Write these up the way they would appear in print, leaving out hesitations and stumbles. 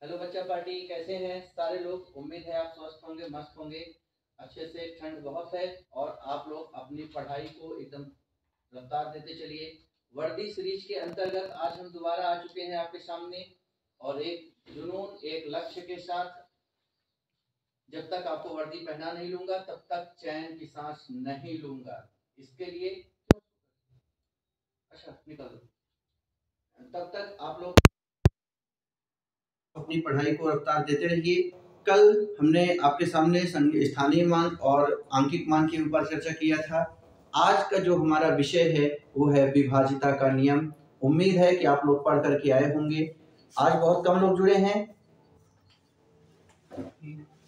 Hello बच्चा party, कैसे हैं सारे लोग। उम्मीद है आप स्वस्थ होंगे, मस्त होंगे अच्छे से। ठंड बहुत है और आप लोग अपनी पढ़ाई को एकदम रफ्तार देते चलिए। वर्दी सीरीज के अंतर्गत आज हम दोबारा आ चुके हैं आपके सामने और एक जुनून, एक लक्ष्य के साथ। जब तक आपको वर्दी पहना नहीं लूंगा तब तक चैन की सांस नहीं लूंगा। इसके लिए अच्छा निकल दो। तब तक आप लोग अपनी पढ़ाई को रफ्तार देते रहिए। कल हमने आपके सामने स्थानीय मान और आंकिक मान के ऊपर चर्चा किया था। आज का जो हमारा विषय है वो है विभाजिता का नियम। उम्मीद है कि आप लोग पढ़ करके आए होंगे। आज बहुत कम लोग जुड़े हैं।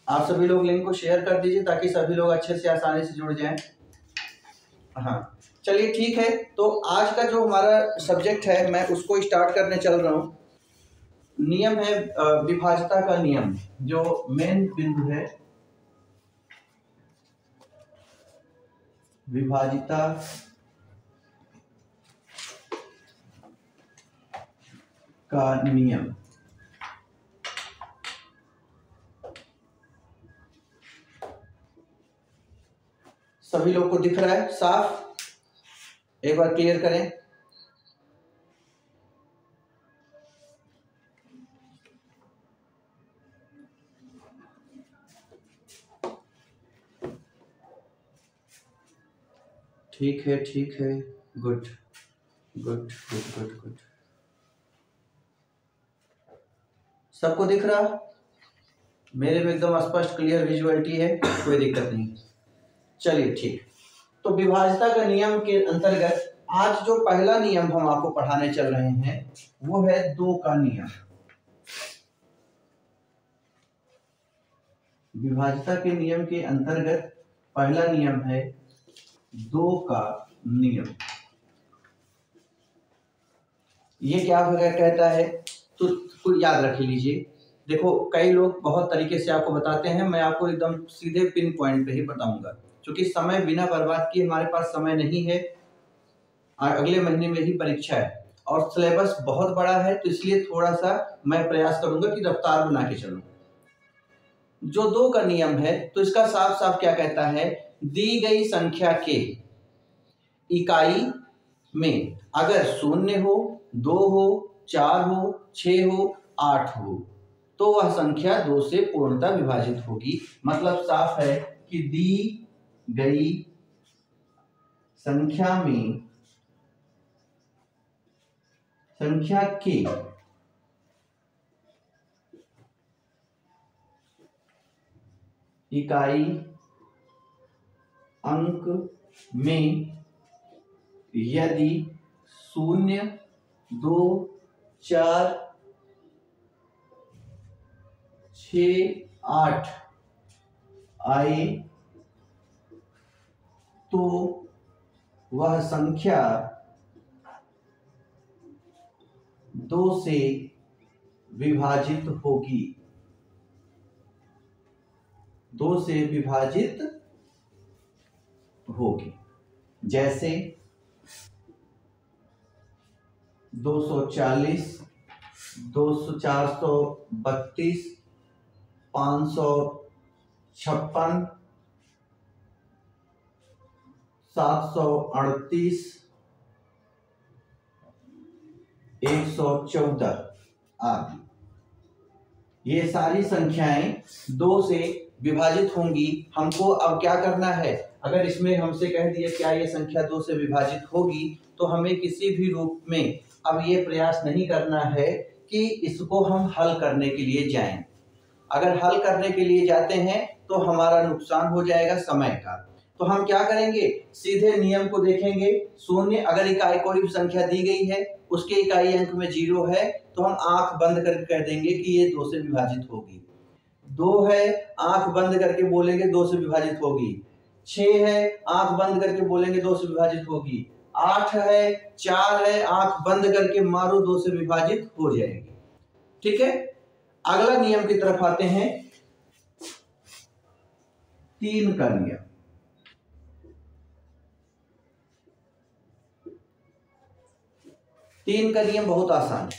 आप सभी लोग लिंक को शेयर कर दीजिए ताकि सभी लोग अच्छे से आसानी से जुड़ जाएं। हाँ, चलिए ठीक है। तो आज का जो हमारा सब्जेक्ट है मैं उसको स्टार्ट करने चल रहा हूँ। नियम है विभाजिता का नियम। जो मेन बिंदु है विभाजिता का नियम। सभी लोग को दिख रहा है साफ? एक बार क्लियर करें। ठीक है, ठीक है। Good good good good good. सबको दिख रहा? मेरे में एकदम स्पष्ट क्लियर विजुअलिटी है, कोई दिक्कत नहीं। चलिए ठीक। तो विभाजिता का नियम के अंतर्गत आज जो पहला नियम हम आपको पढ़ाने चल रहे हैं वो है दो का नियम। विभाजिता के नियम के अंतर्गत पहला नियम है दो का नियम। ये क्या कहता है तो याद रख लीजिए। देखो, कई लोग बहुत तरीके से आपको बताते हैं, मैं आपको एकदम सीधे पिन पॉइंट पे ही बताऊंगा क्योंकि समय बिना बर्बाद किए हमारे पास समय नहीं है। अगले महीने में ही परीक्षा है और सिलेबस बहुत बड़ा है, तो इसलिए थोड़ा सा मैं प्रयास करूंगा कि रफ्तार बना के चलूं। जो दो का नियम है तो इसका साफ साफ क्या कहता है, दी गई संख्या के इकाई में अगर 0 हो, 2 हो, 4 हो, 6 हो, 8 हो तो वह संख्या 2 से पूर्णतः विभाजित होगी। मतलब साफ है कि दी गई संख्या में संख्या के इकाई अंक में यदि 0, 2, 4, 6, 8 आए तो वह संख्या 2 से विभाजित होगी। 2 से विभाजित होगी। जैसे 240, 432, 556, 738, 114 आदि। ये सारी संख्याएं 2 से विभाजित होंगी। हमको अब क्या करना है, अगर इसमें हमसे कह दिया क्या ये संख्या 2 से विभाजित होगी तो हमें किसी भी रूप में अब ये प्रयास नहीं करना है कि इसको हम हल करने के लिए जाएं। अगर हल करने के लिए जाते हैं तो हमारा नुकसान हो जाएगा समय का। तो हम क्या करेंगे, सीधे नियम को देखेंगे। 0 अगर इकाई कोई भी संख्या दी गई है उसके इकाई अंक में 0 है तो हम आंख बंद करके कह देंगे कि ये 2 से विभाजित होगी। 2 है, आंख बंद करके बोलेंगे 2 से विभाजित होगी। 6 है, आंख बंद करके बोलेंगे 2 से विभाजित होगी। 8 है, 4 है, आंख बंद करके मारो 2 से विभाजित हो जाएगी। ठीक है, अगला नियम की तरफ आते हैं, 3 का नियम। 3 का नियम बहुत आसान है।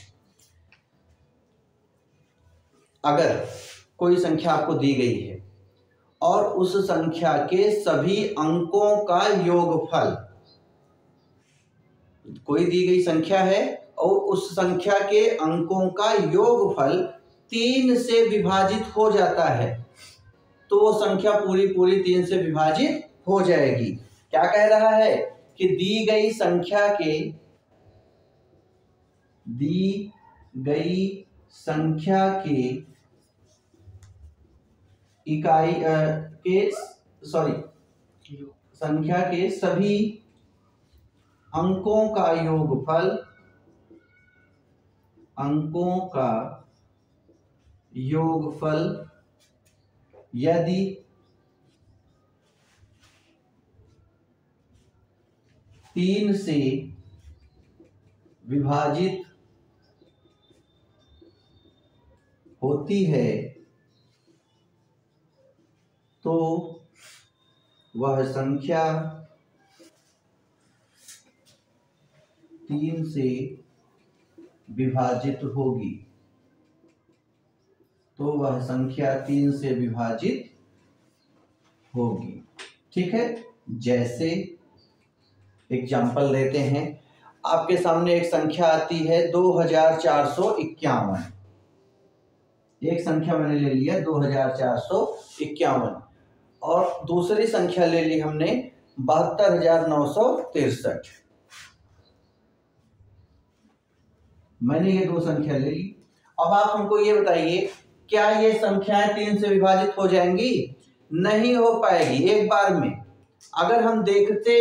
अगर कोई संख्या आपको दी गई है और उस संख्या के सभी अंकों का योगफल, कोई दी गई संख्या है और उस संख्या के अंकों का योगफल 3 से विभाजित हो जाता है, तो वो संख्या पूरी पूरी 3 से विभाजित हो जाएगी। क्या कह रहा है कि दी गई संख्या के इकाई संख्या के सभी अंकों का योगफल यदि 3 से विभाजित होती है तो वह संख्या 3 से विभाजित होगी, तो वह संख्या 3 से विभाजित होगी। ठीक है, जैसे एग्जाम्पल लेते हैं, आपके सामने एक संख्या आती है 2451। एक संख्या मैंने ले लिया 2451 और दूसरी संख्या ले ली हमने 72,963। मैंने ये दो संख्या ले ली। अब आप हमको ये बताइए, क्या ये संख्याएं 3 से विभाजित हो जाएंगी? नहीं हो पाएगी एक बार में। अगर हम देखते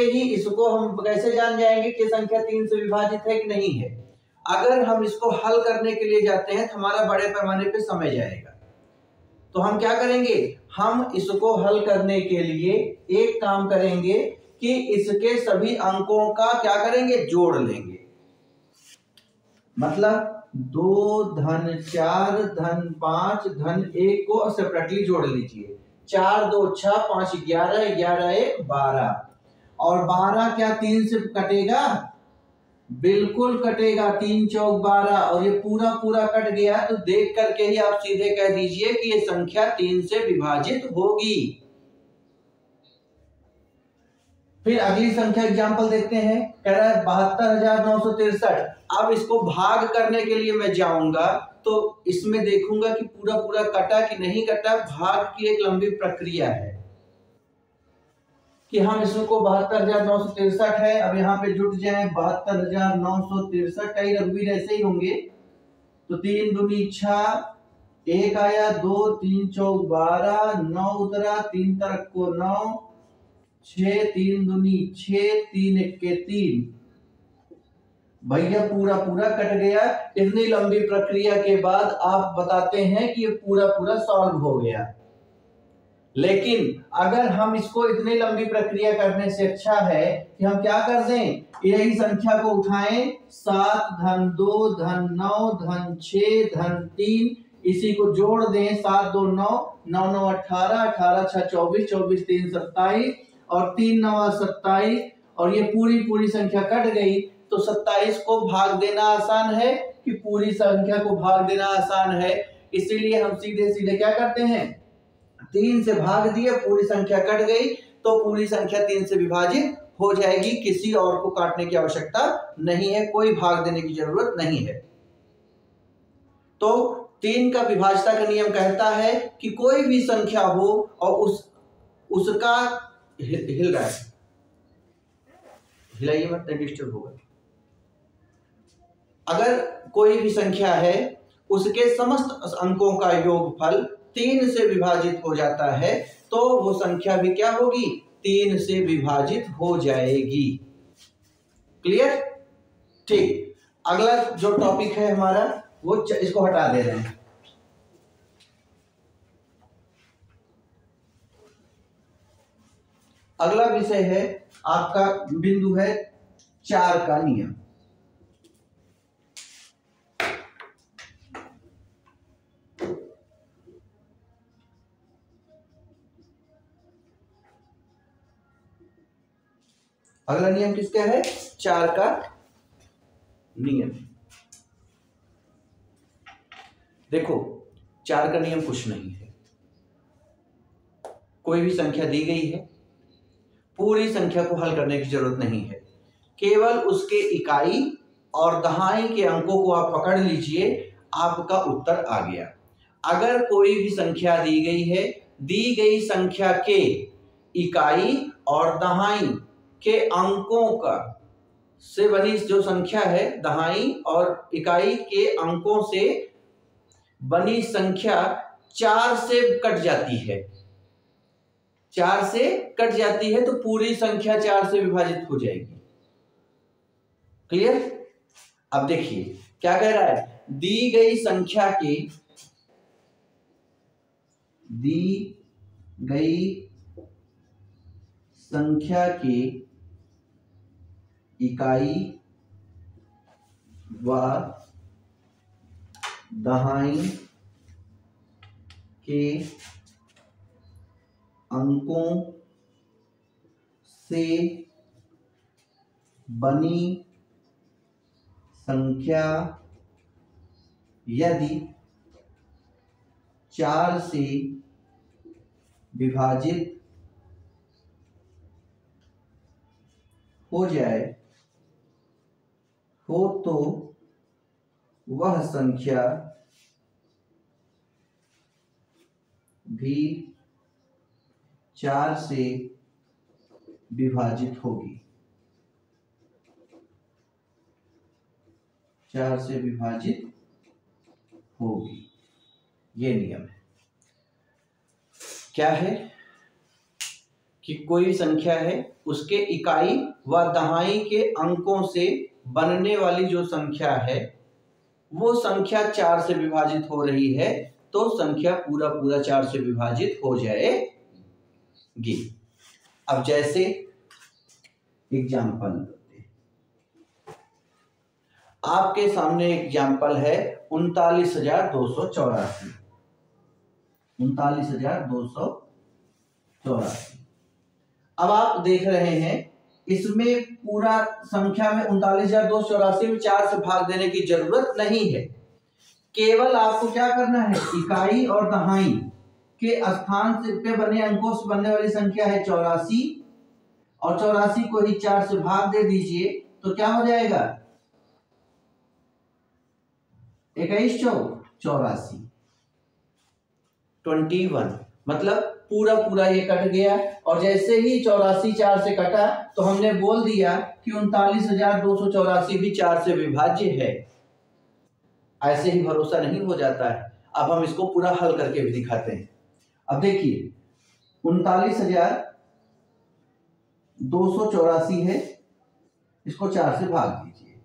ही इसको हम कैसे जान जाएंगे कि संख्या 3 से विभाजित है कि नहीं है? अगर हम इसको हल करने के लिए जाते हैं तो हमारा बड़े पैमाने पे समय जाएगा। तो हम क्या करेंगे, हम इसको हल करने के लिए एक काम करेंगे कि इसके सभी अंकों का क्या करेंगे, जोड़ लेंगे। मतलब 2 धन 4 धन 5 धन 1 को सेपरेटली जोड़ लीजिए। 4 2 6 5 11 11 1 12 और 12 क्या 3 से कटेगा? बिल्कुल कटेगा। 3 चौक 12 और ये पूरा पूरा कट गया, तो देख करके ही आप सीधे कह दीजिए कि ये संख्या 3 से विभाजित होगी। फिर अगली संख्या एग्जांपल देखते हैं, कह रहा है 72,963। अब इसको भाग करने के लिए मैं जाऊंगा तो इसमें देखूंगा कि पूरा पूरा कटा कि नहीं कटा। भाग की एक लंबी प्रक्रिया है कि हम इसको 72,963 है, अब यहाँ पे जुट जाए 72,963। कई रघुवीर ऐसे ही होंगे। तो 3 दूनी 6, 1 आया, 2 3 चौक 12, 9 उतरा, 3 तरक को 9, 6 3 दूनी 6, 3 1 3। भैया पूरा पूरा कट गया। इतनी लंबी प्रक्रिया के बाद आप बताते हैं कि ये पूरा पूरा सॉल्व हो गया। लेकिन अगर हम इसको इतनी लंबी प्रक्रिया करने से अच्छा है कि हम क्या कर दें, यही संख्या को उठाएं, 7 धन 2 धन 9 धन 6 धन 3, इसी को जोड़ दें। 7 2 9 9 9 18 18 6 24 24 3 27 और 3 9 27 और ये पूरी पूरी संख्या कट गई। तो 27 को भाग देना आसान है कि पूरी संख्या को भाग देना आसान है, इसीलिए हम सीधे सीधे क्या करते हैं, 3 से भाग दिया, पूरी संख्या कट गई, तो पूरी संख्या 3 से विभाजित हो जाएगी। किसी और को काटने की आवश्यकता नहीं है, कोई भाग देने की जरूरत नहीं है। तो 3 का विभाजता का नियम कहता है कि कोई भी संख्या हो और उसका हिल रहा है, हिलाइए मत, डिस्टर्ब होगा। अगर कोई भी संख्या है उसके समस्त अंकों का योगफल 3 से विभाजित हो जाता है, तो वो संख्या भी क्या होगी, 3 से विभाजित हो जाएगी। क्लियर? ठीक। अगला जो टॉपिक है हमारा वो इसको हटा दे रहे हैं। अगला विषय है आपका, बिंदु है 4 का नियम। अगला नियम किसका है, 4 का नियम। देखो 4 का नियम कुछ नहीं है, कोई भी संख्या दी गई है, पूरी संख्या को हल करने की जरूरत नहीं है, केवल उसके इकाई और दहाई के अंकों को आप पकड़ लीजिए, आपका उत्तर आ गया। अगर कोई भी संख्या दी गई है, दी गई संख्या के इकाई और दहाई के अंकों का से बनी जो संख्या है, दहाई और इकाई के अंकों से बनी संख्या 4 से कट जाती है, 4 से कट जाती है तो पूरी संख्या 4 से विभाजित हो जाएगी। क्लियर? अब देखिए क्या कह रहा है, दी गई संख्या के इकाई व दहाई के अंकों से बनी संख्या यदि 4 से विभाजित हो जाए हो तो वह संख्या भी 4 से विभाजित होगी, 4 से विभाजित होगी। ये नियम है। क्या है कि कोई संख्या है, उसके इकाई व दहाई के अंकों से बनने वाली जो संख्या है वो संख्या 4 से विभाजित हो रही है तो संख्या पूरा 4 से विभाजित हो जाएगी। अब जैसे एग्जाम्पल आपके सामने एग्जाम्पल है 39,284। 39,284। अब आप देख रहे हैं इसमें पूरा संख्या में 39,284 में 4 से भाग देने की जरूरत नहीं है, केवल आपको क्या करना है, इकाई और दहाई के स्थान से पे बने अंकों से बनने वाली संख्या है 84 और 84 को ही 4 से भाग दे दीजिए तो क्या हो जाएगा, 21 चौक 84 21, मतलब पूरा ये कट गया। और जैसे ही 84 4 से कटा तो हमने बोल दिया कि 39,284 भी 4 से विभाज्य है। ऐसे ही भरोसा नहीं हो जाता है, अब हम इसको पूरा हल करके भी दिखाते हैं। अब देखिए 39,284 है, इसको 4 से भाग दीजिए,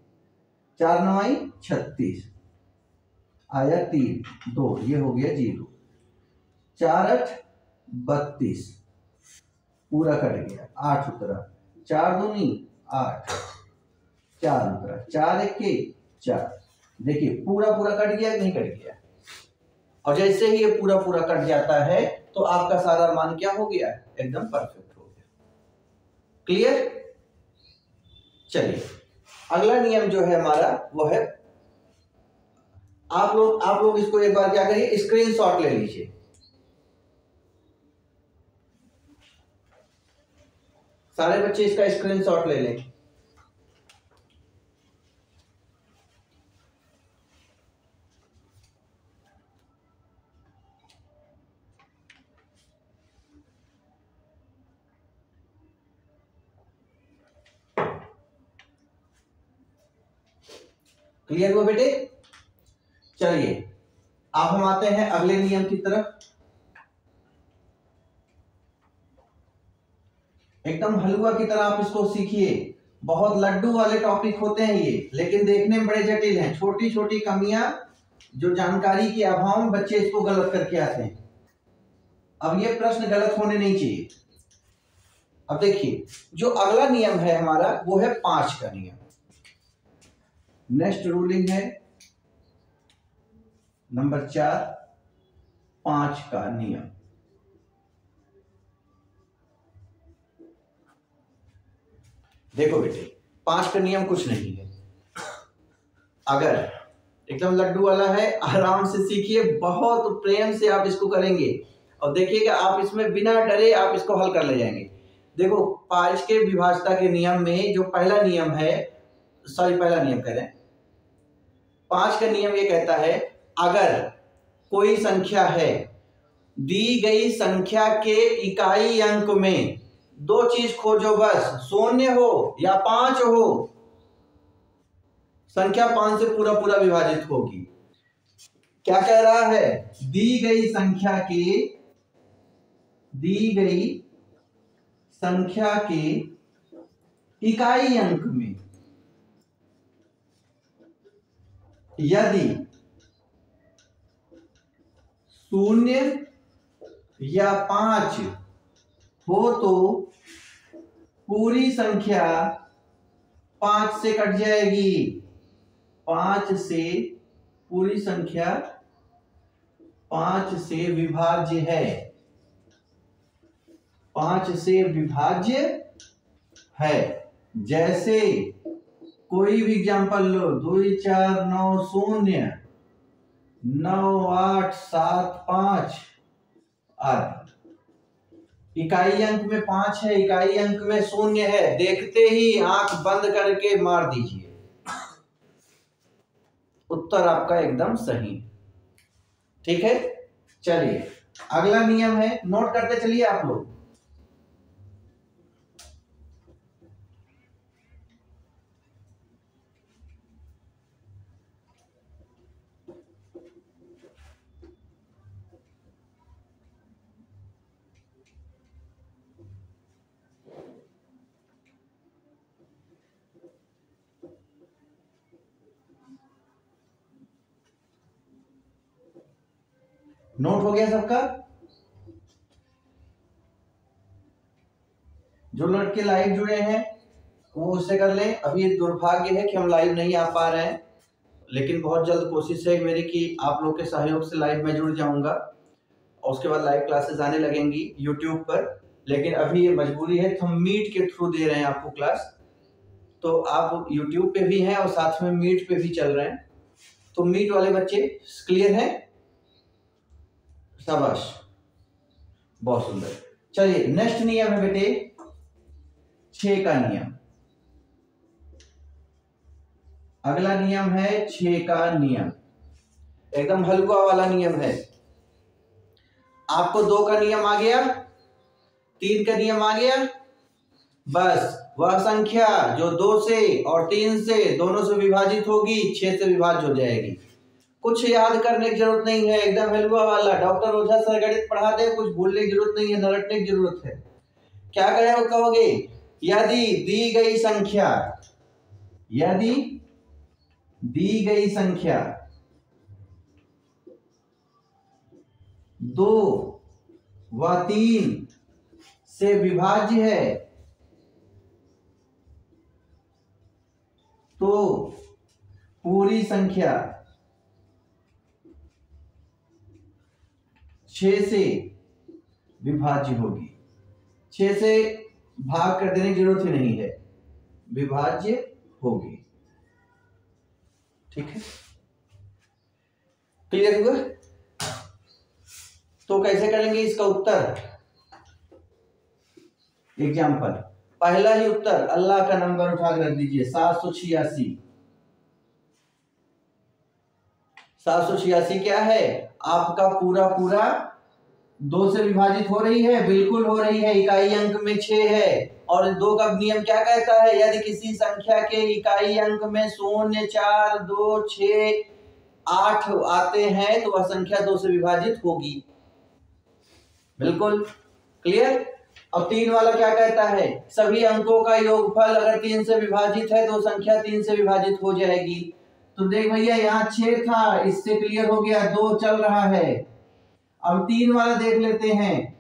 4 9 36 आया 3 2, ये हो गया 0, 4 8 32 पूरा कट गया, 8 उतरा, 4 दूनी 8, 4 उतरा, 4 1 4। देखिए पूरा कट गया नहीं कट गया, और जैसे ही ये पूरा कट जाता है तो आपका सारा मान क्या हो गया, एकदम परफेक्ट हो गया। क्लियर? चलिए अगला नियम जो है हमारा वो है, आप लोग इसको एक बार क्या करिए, स्क्रीनशॉट ले लीजिए। सारे बच्चे इसका स्क्रीनशॉट ले लें। क्लियर हुआ बेटे? चलिए अब हम आते हैं अगले नियम की तरफ। एकदम हलवा की तरह आप इसको सीखिए, बहुत लड्डू वाले टॉपिक होते हैं ये, लेकिन देखने में बड़े जटिल हैं। छोटी छोटी कमियां जो जानकारी के अभाव में बच्चे इसको गलत करके आते हैं। अब ये प्रश्न गलत होने नहीं चाहिए। अब देखिए जो अगला नियम है हमारा वो है 5 का नियम। नेक्स्ट रूलिंग है नंबर 4, 5 का नियम। देखो बेटे 5 का नियम कुछ नहीं है, अगर एकदम लड्डू वाला है, आराम से सीखिए, बहुत प्रेम से आप इसको करेंगे और देखिएगा आप इसमें बिना डरे आप इसको हल कर ले जाएंगे। देखो 5 के विभाज्यता के नियम में जो पहला नियम है, पहला नियम कह रहे हैं, 5 का नियम ये कहता है अगर कोई संख्या है, दी गई संख्या के इकाई अंक में दो चीज खोजो बस, 0 हो या 5 हो, संख्या 5 से पूरा पूरा विभाजित होगी। क्या कह रहा है? दी गई संख्या के इकाई अंक में यदि 0 या 5 हो तो पूरी संख्या 5 से कट जाएगी। 5 से पूरी संख्या 5 से विभाज्य है, 5 से विभाज्य है। जैसे कोई भी एग्जांपल लो, 2 4 9 0 9 8 7 5 आदि। इकाई अंक में 5 है, इकाई अंक में 0 है, देखते ही आंख बंद करके मार दीजिए, उत्तर आपका एकदम सही। ठीक है, चलिए अगला नियम है, नोट करते चलिए आप लोग। नोट हो गया सबका? जो लड़के लाइव जुड़े हैं वो उससे कर लें। अभी दुर्भाग्य है कि हम लाइव नहीं आ पा रहे हैं, लेकिन बहुत जल्द कोशिश है मेरी कि आप लोग के सहयोग से लाइव में जुड़ जाऊंगा और उसके बाद लाइव क्लासेस आने लगेंगी यूट्यूब पर। लेकिन अभी ये मजबूरी है, तो हम मीट के थ्रू दे रहे हैं आपको क्लास, तो आप यूट्यूब पे भी हैं और साथ में मीट पे भी चल रहे हैं। तो मीट वाले बच्चे क्लियर हैं? शाबाश, बहुत सुंदर। चलिए नेक्स्ट नियम है बेटे 6 का नियम। अगला नियम है 6 का नियम, एकदम हलवा वाला नियम है। आपको 2 का नियम आ गया, 3 का नियम आ गया, बस वह संख्या जो 2 से और 3 से दोनों से विभाजित होगी 6 से विभाज्य हो जाएगी। कुछ याद करने की जरूरत नहीं है, एकदम हलवा वाला। डॉक्टर ओझा सर गणित पढ़ा दे, कुछ भूलने की जरूरत नहीं है, न रटने की जरूरत है। क्या कहोगे? यदि दी गई संख्या 2 व 3 से विभाज्य है तो पूरी संख्या 6 से विभाज्य होगी। 6 से भाग कर देने की जरूरत ही नहीं है, विभाज्य होगी। ठीक है, क्लियर हुआ? तो कैसे करेंगे इसका उत्तर? एग्जाम्पल, पहला ही उत्तर अल्लाह का नंबर उठा कर रख दीजिए, 786। 786 क्या है? आपका पूरा 2 से विभाजित हो रही है, बिल्कुल हो रही है, इकाई अंक में 6 है। और 2 का नियम क्या कहता है? यदि किसी संख्या के इकाई अंक में 0 4 2 6 8 आते हैं तो वह संख्या 2 से विभाजित होगी। बिल्कुल क्लियर। अब 3 वाला क्या कहता है? सभी अंकों का योगफल अगर 3 से विभाजित है तो संख्या 3 से विभाजित हो जाएगी। तो देख भैया यहाँ 6 था, इससे क्लियर हो गया, 2 चल रहा है। अब 3 वाला देख लेते हैं,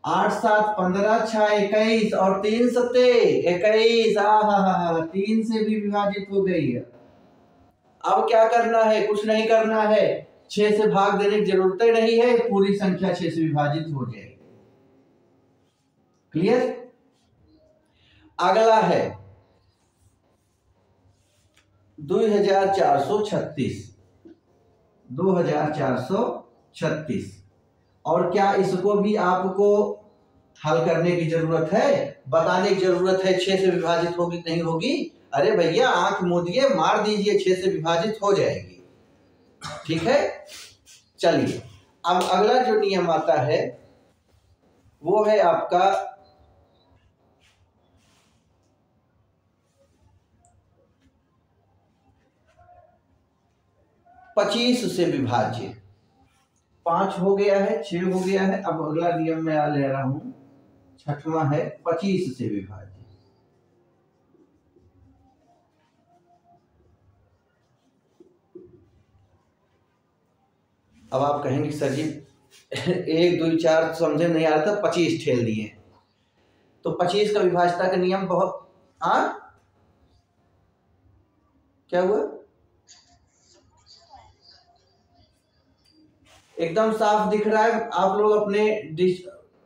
8 7 15 6 21 और 3 सत्ते 21। हा 3 से भी विभाजित हो गई है। अब क्या करना है? कुछ नहीं करना है, 6 से भाग देने की जरूरत नहीं है, पूरी संख्या 6 से विभाजित हो जाएगी। क्लियर। अगला है 2436, 2436। और क्या इसको भी आपको हल करने की जरूरत है, बताने की जरूरत है 6 से विभाजित होगी नहीं होगी? अरे भैया आंख मूंदिए, मार दीजिए, 6 से विभाजित हो जाएगी। ठीक है, चलिए अब अगला जो नियम आता है वो है आपका 25 से विभाज्य। 5 हो गया है, 6 हो गया है, अब अगला नियम मैं ले रहा हूं, छठवां है 25 से विभाज्य। अब आप कहेंगे सर जी 1 2 4 समझे नहीं आ रहा था, 25 ठेल दिए। तो 25 का विभाज्यता का नियम बहुत क्या हुआ? एकदम साफ दिख रहा है। आप लोग अपने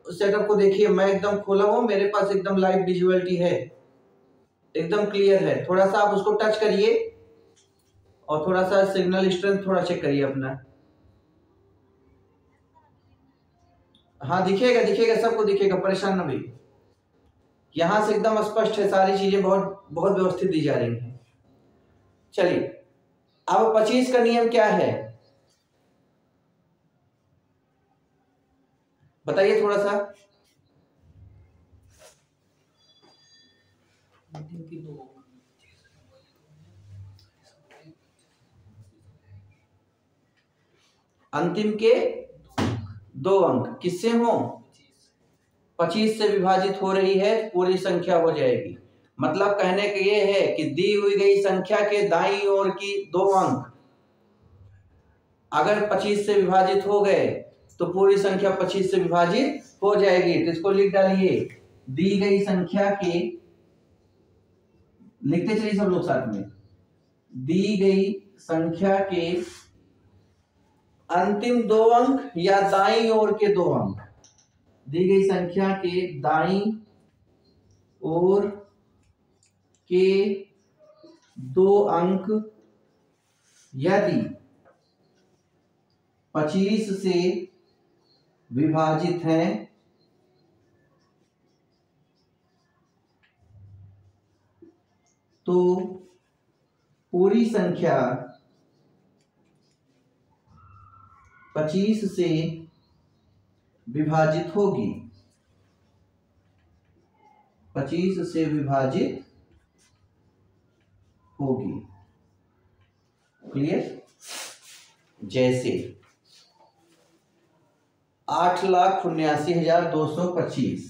सेटअप को देखिए, मैं एकदम खोला हूं, मेरे पास एकदम लाइव विजुअलिटी है, एकदम क्लियर है। थोड़ा सा आप उसको टच करिए और थोड़ा सा सिग्नल स्ट्रेंथ थोड़ा चेक करिए अपना। हाँ दिखेगा, दिखेगा, सबको दिखेगा, परेशान न भी। यहां से एकदम स्पष्ट है, सारी चीजें बहुत बहुत व्यवस्थित दी जा रही हैं। चलिए अब 25 का नियम क्या है बताइए थोड़ा सा। अंतिम के 2 अंक किससे हो? 25 से विभाजित हो रही है, पूरी संख्या हो जाएगी। मतलब कहने का ये है कि दी हुई गई संख्या के दाईं ओर की 2 अंक अगर 25 से विभाजित हो गए तो पूरी संख्या 25 से विभाजित हो जाएगी। तो इसको लिख डालिए, दी गई संख्या के, लिखते चलिए सब लोग साथ में, दी गई संख्या के अंतिम 2 अंक या दाईं ओर के 2 अंक, दी गई संख्या के दाईं ओर के 2 अंक यदि 25 से विभाजित हैं तो पूरी संख्या 25 से विभाजित होगी, 25 से विभाजित होगी। क्लियर? जैसे 8,79,225,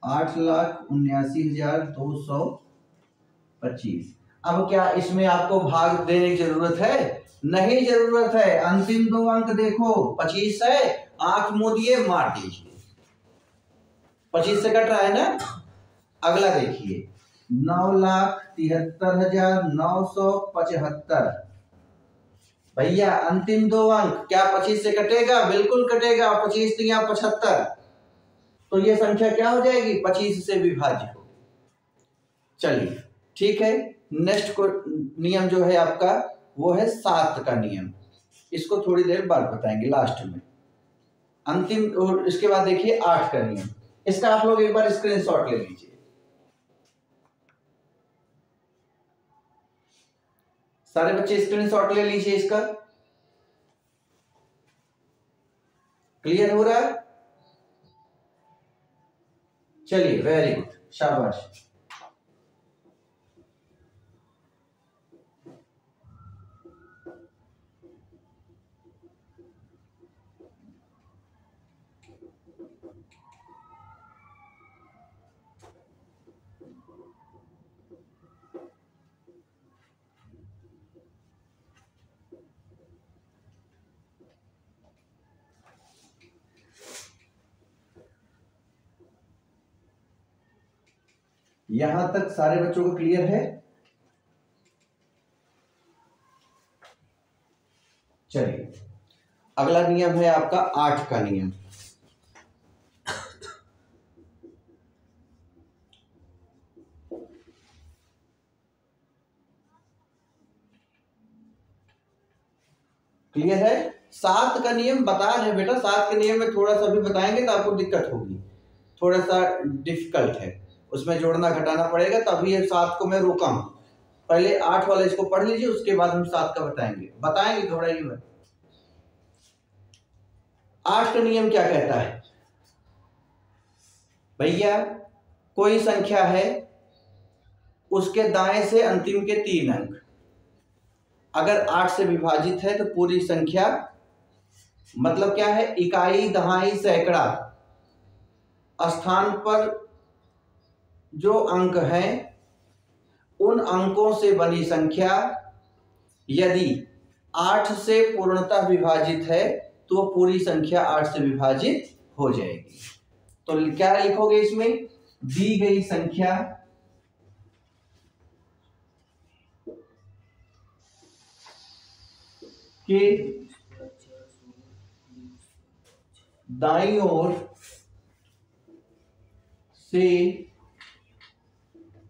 8,79,225। अब क्या इसमें आपको भाग देने की जरूरत है? नहीं जरूरत है। अंतिम 2 अंक देखो, 25 है, आंख मूंदिए, मार दीजिए, 25 से कट रहा है ना। अगला देखिए 9,73,975। भैया अंतिम 2 अंक क्या 25 से कटेगा? बिल्कुल कटेगा, 25 या 75। तो ये संख्या क्या हो जाएगी? 25 से विभाज्य होगी। चलिए ठीक है, नेक्स्ट को नियम जो है आपका वो है 7 का नियम। इसको थोड़ी देर बाद बताएंगे लास्ट में, अंतिम। और इसके बाद देखिए 8 का नियम। इसका आप लोग एक बार स्क्रीनशॉट ले लीजिए। सारे बच्चे स्क्रीनशॉट ले लीजिए इसका। क्लियर हो रहा है? चलिए वेरी गुड, शाबाश। यहां तक सारे बच्चों को क्लियर है? चलिए अगला नियम है आपका 8 का नियम। क्लियर है? 7 का नियम बता रहे हैं बेटा, 7 के नियम में थोड़ा सा भी बताएंगे तो आपको दिक्कत होगी, थोड़ा सा डिफिकल्ट है, उसमें जोड़ना घटाना पड़ेगा, तभी ये 7 को मैं रोका हूं। पहले 8 वाला इसको पढ़ लीजिए, उसके बाद हम 7 का बताएंगे घबराइए मत। 8 का नियम क्या कहता है भैया? कोई संख्या है, उसके दाएं से अंतिम के 3 अंक अगर 8 से विभाजित है तो पूरी संख्या, मतलब क्या है, इकाई, दहाई, सैकड़ा स्थान पर जो अंक हैं उन अंकों से बनी संख्या यदि 8 से पूर्णतः विभाजित है तो पूरी संख्या 8 से विभाजित हो जाएगी। तो क्या लिखोगे इसमें? दी गई संख्या के दाईं ओर से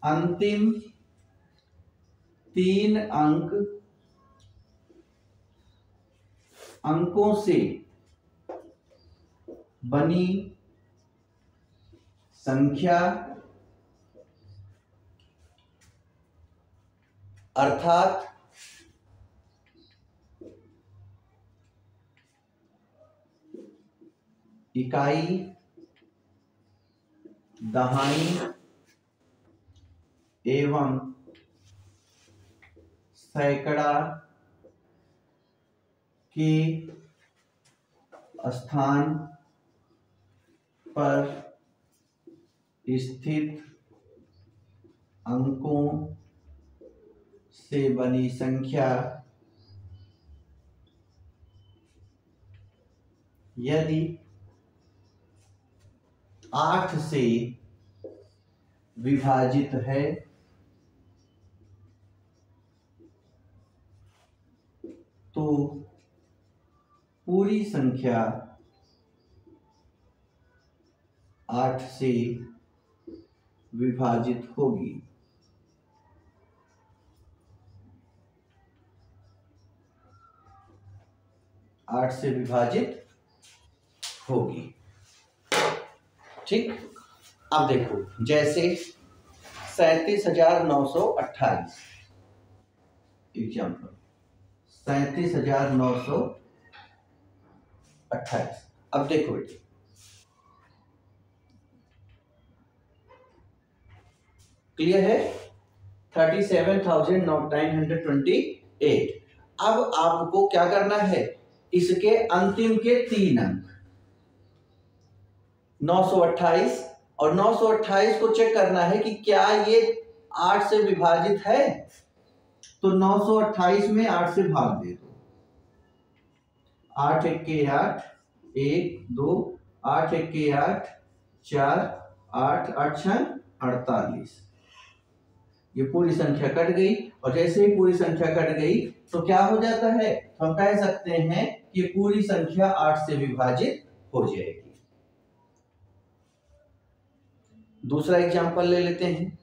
अंतिम 3 अंकों से बनी संख्या अर्थात इकाई, दहाई एवं सैकड़ा के स्थान पर स्थित अंकों से बनी संख्या यदि 8 से विभाजित है तो पूरी संख्या 8 से विभाजित होगी। आठ से विभाजित होगी। ठीक, अब देखो, जैसे 37,928 एग्जाम्पल, 37,928। अब देखो बेटे, क्लियर है? 37,928। अब आपको क्या करना है, इसके अंतिम के 3 अंक 928 और 928 को चेक करना है कि क्या ये 8 से विभाजित है। तो 928 में 8 से भाग दे दो। 8 1 8, 1 2, 8 1 8, 4, 8 8 6 48। ये पूरी संख्या कट गई, और जैसे ही पूरी संख्या कट गई तो क्या हो जाता है, हम कह सकते हैं कि पूरी संख्या 8 से विभाजित हो जाएगी। दूसरा एग्जांपल ले लेते हैं,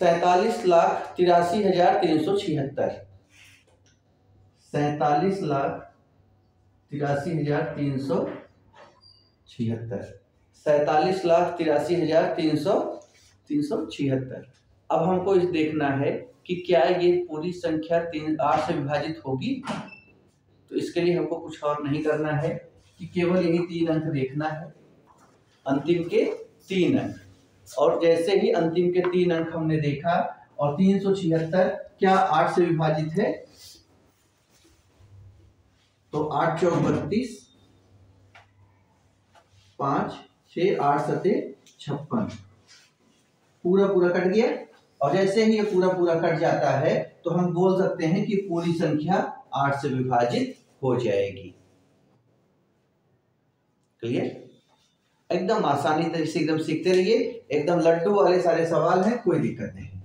47,83,376। 47,83,376। 47,83,376। अब हमको इस देखना है कि क्या ये पूरी संख्या 8 से विभाजित होगी। तो इसके लिए हमको कुछ और नहीं करना है कि केवल यही 3 अंक देखना है, अंतिम के 3 अंक। और जैसे ही अंतिम के 3 अंक हमने देखा और 376 क्या 8 से विभाजित है, तो 8 चौक 32, 5 6 8 7 56, पूरा पूरा कट गया। और जैसे ही ये पूरा पूरा कट जाता है तो हम बोल सकते हैं कि पूरी संख्या 8 से विभाजित हो जाएगी। क्लियर? एकदम आसानी तरीके से एकदम सीखते रहिए, एकदम लड्डू वाले सारे सवाल हैं, कोई दिक्कत नहीं।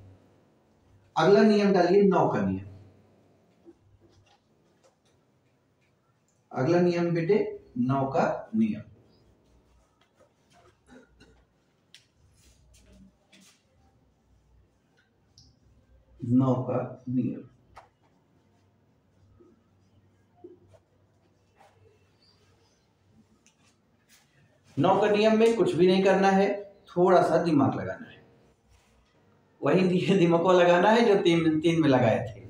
अगला नियम डालिए 9 का नियम। अगला नियम बेटे 9 का नियम। नौ का नियम 9 का नियम में कुछ भी नहीं करना है, थोड़ा सा दिमाग लगाना है। वही दिमाग को लगाना है जो तीन में लगाए थे।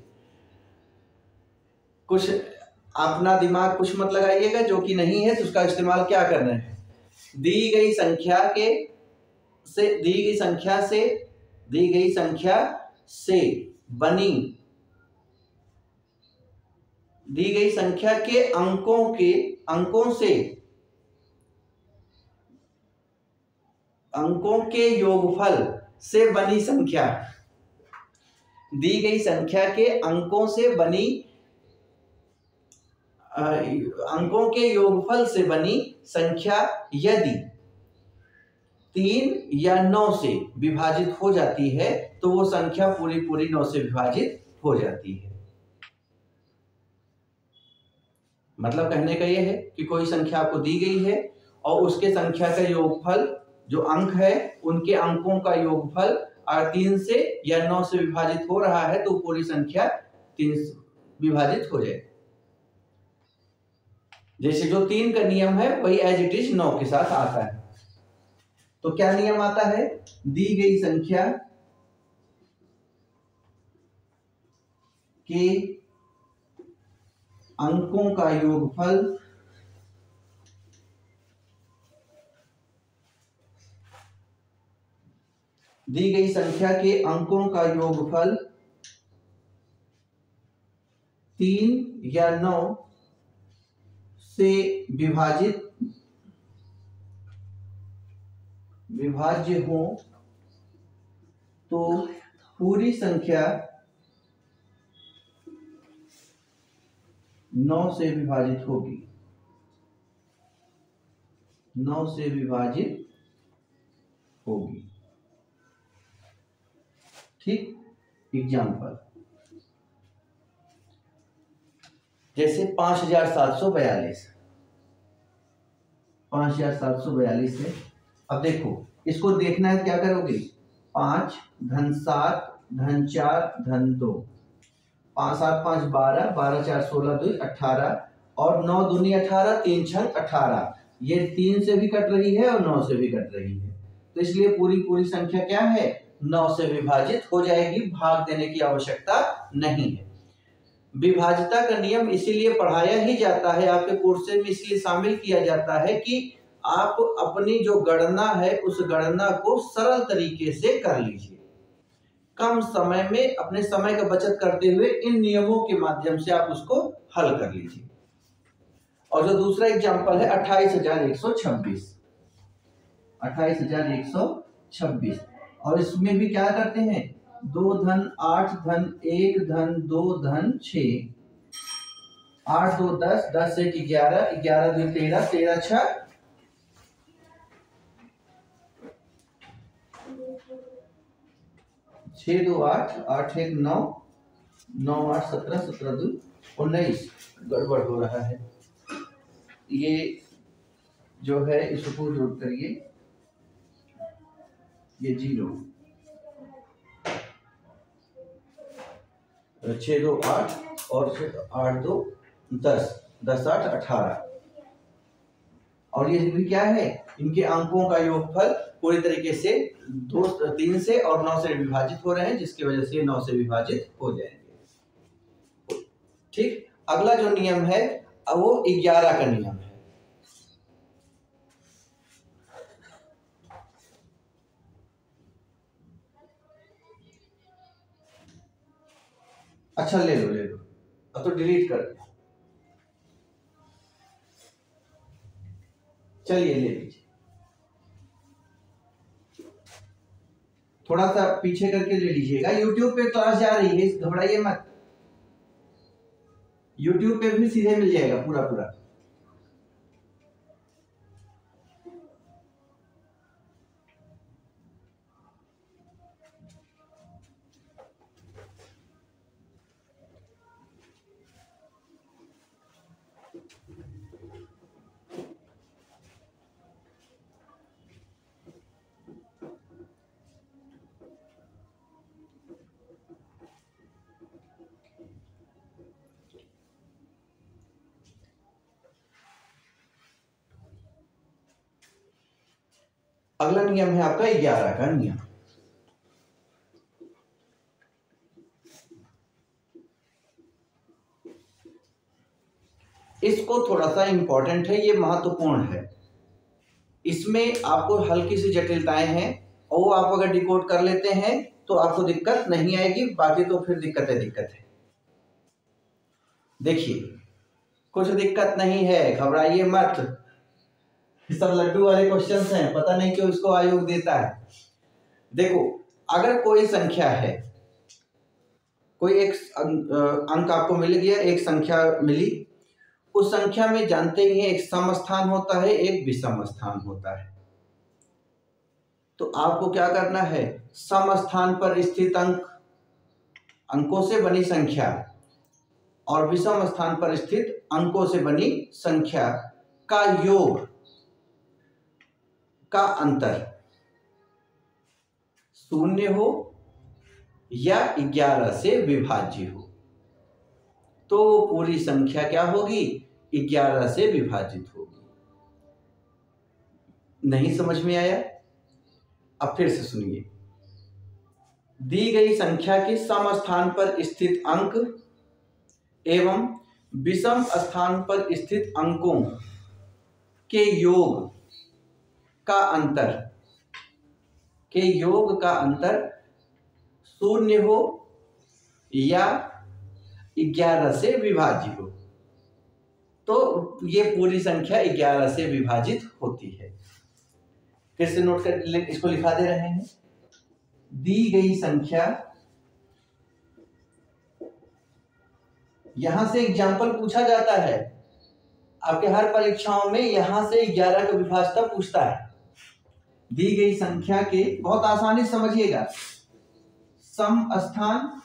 कुछ अपना दिमाग कुछ मत लगाइएगा, जो कि नहीं है तो उसका इस्तेमाल क्या करना है। दी गई संख्या से बनी, दी गई संख्या के अंकों के योगफल से बनी संख्या, दी गई संख्या के अंकों के योगफल से बनी संख्या यदि 3 या 9 से विभाजित हो जाती है तो वो संख्या पूरी 9 से विभाजित हो जाती है। मतलब कहने का ये है कि कोई संख्या आपको दी गई है और उसके संख्या का योगफल जो अंक है उनके अंकों का योगफल 3 से या 9 से विभाजित हो रहा है तो पूरी संख्या 3 से विभाजित हो जाए। जैसे जो 3 का नियम है वही एज इट इज 9 के साथ आता है। तो क्या नियम आता है, दी गई संख्या के अंकों का योगफल दी गई संख्या के अंकों का योगफल 3 या 9 से विभाज्य हो तो पूरी संख्या 9 से विभाजित होगी, 9 से विभाजित होगी। ठीक, एग्जाम्पल जैसे 5742 है। अब देखो इसको देखना है, क्या करोगे, 5 धन 7 धन 4 धन 2, 5 7 5 12, 12 4 16 2 18 और 9 दूनी 18, 3 छंग 18। ये 3 से भी कट रही है और 9 से भी कट रही है, तो इसलिए पूरी संख्या क्या है, 9 से विभाजित हो जाएगी, भाग देने की आवश्यकता नहीं है। विभाजिता का नियम इसीलिए पढ़ाया ही जाता है, आपके कोर्स में इसलिए शामिल किया जाता है कि आप अपनी जो गणना है उस गणना को सरल तरीके से कर लीजिए, कम समय में अपने समय का बचत करते हुए इन नियमों के माध्यम से आप उसको हल कर लीजिए। और जो दूसरा एग्जांपल है 28,126, 28,126, और इसमें भी क्या करते हैं, 2 धन 8 धन 1 धन 2 धन 6, 8 2 10, 10 1 11, 11 2 13, 13 6 6 2 8, 8 1 9, 9 8 17, 17 2 19। गड़बड़ हो रहा है, ये जो है इसको जोड़ करिए, ये 0, 6 2 8 और 8 2 10, 10 8 18, और ये भी क्या है, इनके अंकों का योगफल पूरी तरीके से 3 से और 9 से विभाजित हो रहे हैं, जिसकी वजह से 9 से विभाजित हो जाएंगे। ठीक, अगला जो नियम है वो 11 का नियम है। अच्छा ले लो, अब तो डिलीट कर दो, चलिए ले लीजिए, थोड़ा सा पीछे करके ले लीजिएगा। YouTube पे क्लास जा रही है, घबराइए मत, YouTube पे भी सीधे मिल जाएगा पूरा। अगला नियम है आपका 11 का नियम। इसको थोड़ा सा इंपॉर्टेंट है, ये महत्वपूर्ण है। इसमें आपको हल्की सी जटिलताएं हैं और वो आप अगर डिकोड कर लेते हैं तो आपको दिक्कत नहीं आएगी, बाकी तो फिर दिक्कत है। देखिए, कुछ दिक्कत नहीं है, घबराइए मत। सब लड्डू वाले क्वेश्चंस हैं, पता नहीं क्यों इसको आयोग देता है। देखो, अगर कोई संख्या है, कोई एक अंक आपको मिल गया, एक संख्या मिली, उस संख्या में जानते ही हैं एक सम स्थान होता है, एक विषम स्थान होता है। तो आपको क्या करना है, सम स्थान पर स्थित अंकों से बनी संख्या और विषम स्थान पर स्थित अंकों से बनी संख्या का योग का अंतर 0 हो या 11 से विभाज्य हो तो पूरी संख्या क्या होगी, 11 से विभाजित होगी। नहीं समझ में आया? अब फिर से सुनिए। दी गई संख्या के सम स्थान पर स्थित अंक एवं विषम स्थान पर स्थित अंकों के योग का अंतर 0 हो या 11 से विभाज्य हो तो ये पूरी संख्या 11 से विभाजित होती है। फिर से नोट कर, इसको लिखा दे रहे हैं। दी गई संख्या, यहां से एग्जाम्पल पूछा जाता है आपके हर परीक्षाओं में, यहां से 11 का विभाजता पूछता है। दी गई संख्या के, बहुत आसानी से समझिएगा, सम स्थान,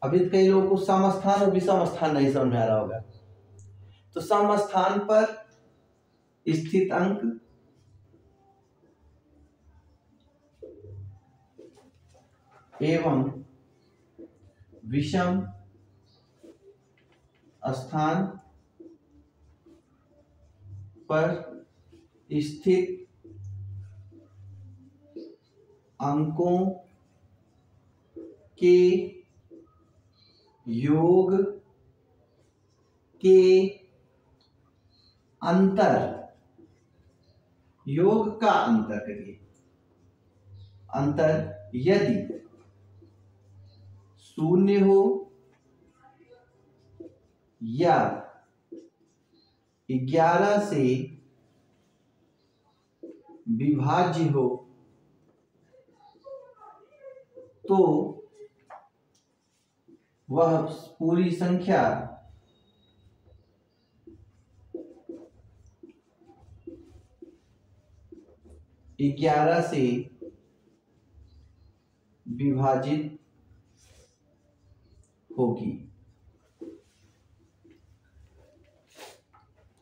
अभी कई लोगों को सम स्थान और विषम स्थान नहीं समझ में आ रहा होगा, तो सम स्थान पर स्थित अंक एवं विषम स्थान पर स्थित अंकों के योग के अंतर, योग का अंतर करिए, अंतर यदि 0 हो या 11 से विभाज्य हो तो वह पूरी संख्या ग्यारह से विभाजित होगी।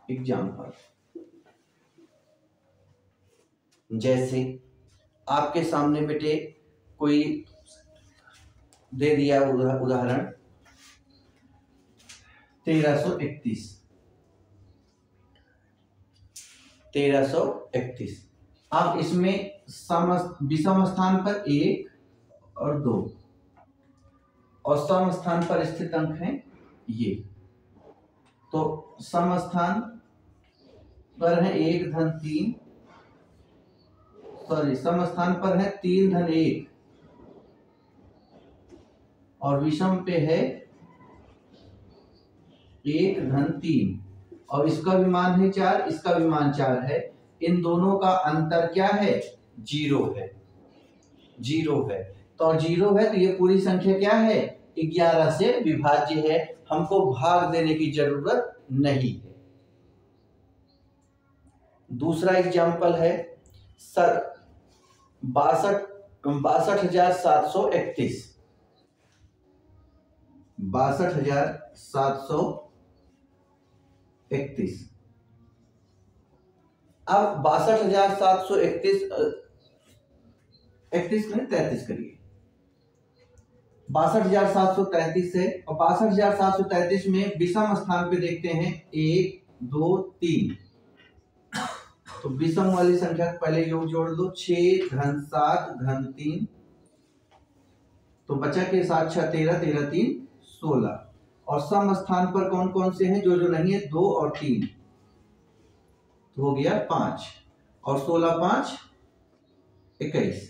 एग्जाम्पल, जैसे आपके सामने बेटे कोई दे दिया उदाहरण 1331। आप इसमें विषम स्थान पर 1 और 2 और सम स्थान पर स्थित अंक हैं ये, तो सम स्थान पर है 1 धन 3, सॉरी सम स्थान पर है 3 धन 1 और विषम पे है 1 धन 3 और इसका भी मान है 4, इसका भी मान 4 है। इन दोनों का अंतर क्या है, 0 है। 0 है तो 0 है तो ये पूरी संख्या क्या है, 11 से विभाज्य है, हमको भाग देने की जरूरत नहीं है। दूसरा एग्जाम्पल है 62,731। 62,731। अब 62,731 33 करिए, 62,733 है और 62,733 में विषम स्थान पे देखते हैं 1 2 3, तो तो विषम वाली संख्या का पहले योग जोड़ दो, 6 घन 7 घन 3, तो बचा के 7 6 13, 13 3 16। और सम स्थान पर कौन कौन से हैं? जो जो नहीं है 2 और 3, तो हो गया 5 और 16 5 21,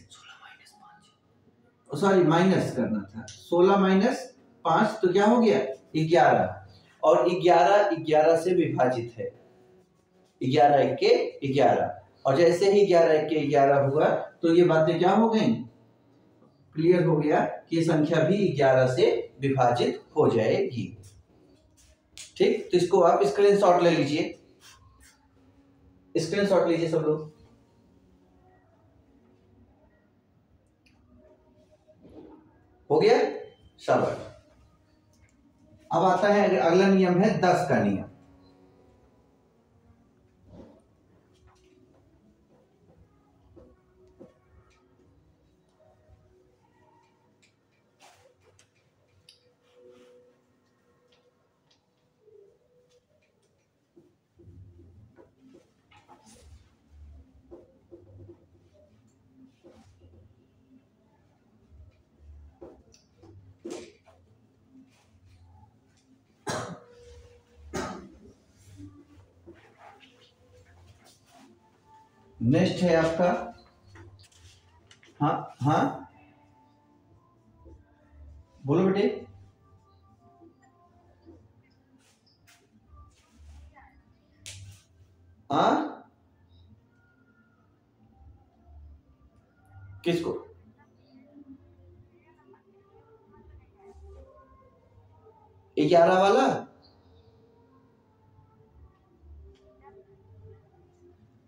सॉरी माइनस करना था, 16 माइनस 5 तो क्या हो गया 11, और 11 11 से विभाजित है, 11 1 11, और जैसे ही 11 1 11 हुआ तो ये बातें क्या हो गई, क्लियर हो गया कि संख्या भी 11 से विभाजित हो जाएगी। ठीक, तो इसको आप स्क्रीनशॉट ले लीजिए, स्क्रीनशॉट लीजिए सब लोग। हो गया, शाबाश। अब आता है अगला नियम है 10 का नियम। नेक्स्ट है आपका, हाँ हाँ बोलो बेटे। हाँ किसको? ये 11 वाला?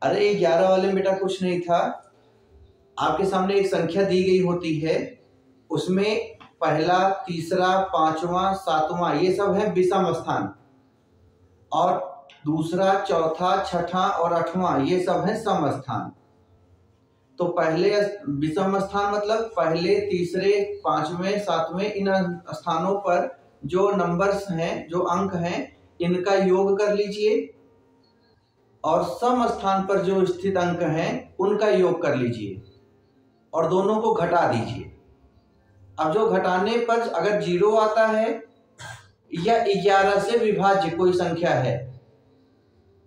अरे ये 11 वाले में बेटा कुछ नहीं था, आपके सामने एक संख्या दी गई होती है, उसमें पहला तीसरा पांचवा सातवां ये सब है विषम स्थान, और दूसरा चौथा छठा और आठवां ये सब है सम स्थान। तो पहले विषम स्थान मतलब पहले तीसरे पांचवें सातवें इन स्थानों पर जो नंबर्स हैं, जो अंक हैं, इनका योग कर लीजिए, और सम स्थान पर जो स्थित अंक हैं उनका योग कर लीजिए, और दोनों को घटा दीजिए। अब जो घटाने पर अगर 0 आता है या 11 से विभाज्य कोई संख्या है,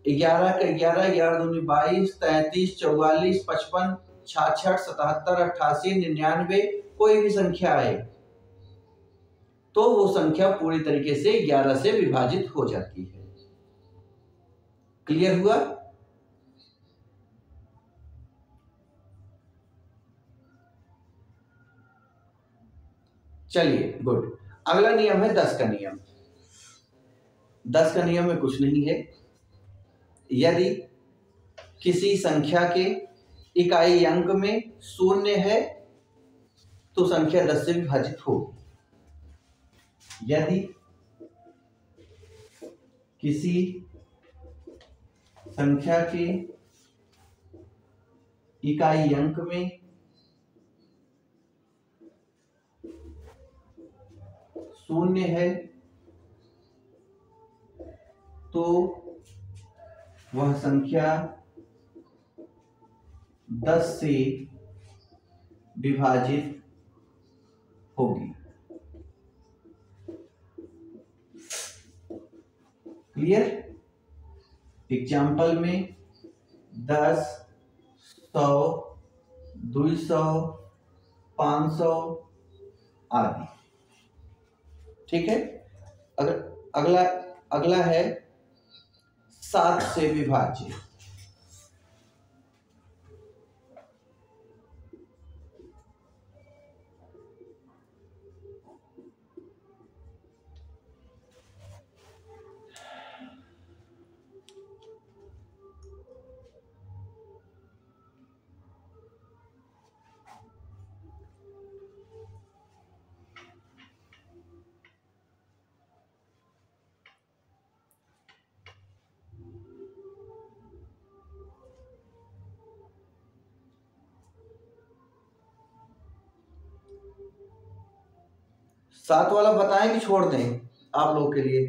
11 का 11, 11 दूनी 22, 33, 44, 55, 66, 77, 88, 99, कोई भी संख्या आए तो वो संख्या पूरी तरीके से 11 से विभाजित हो जाती है। क्लियर हुआ? चलिए गुड। अगला नियम है 10 का नियम। 10 का नियम में कुछ नहीं है, यदि किसी संख्या के इकाई अंक में 0 है तो संख्या 10 से विभाजित होगी। यदि किसी संख्या के इकाई अंक में 0 है तो वह संख्या 10 से विभाजित होगी। क्लियर? एग्जाम्पल में 10, 100, 200, 500 आदि। ठीक है, अगला अगला है 7 से विभाज्य। सात वाला बताएं कि छोड़ दें आप लोगों के लिए?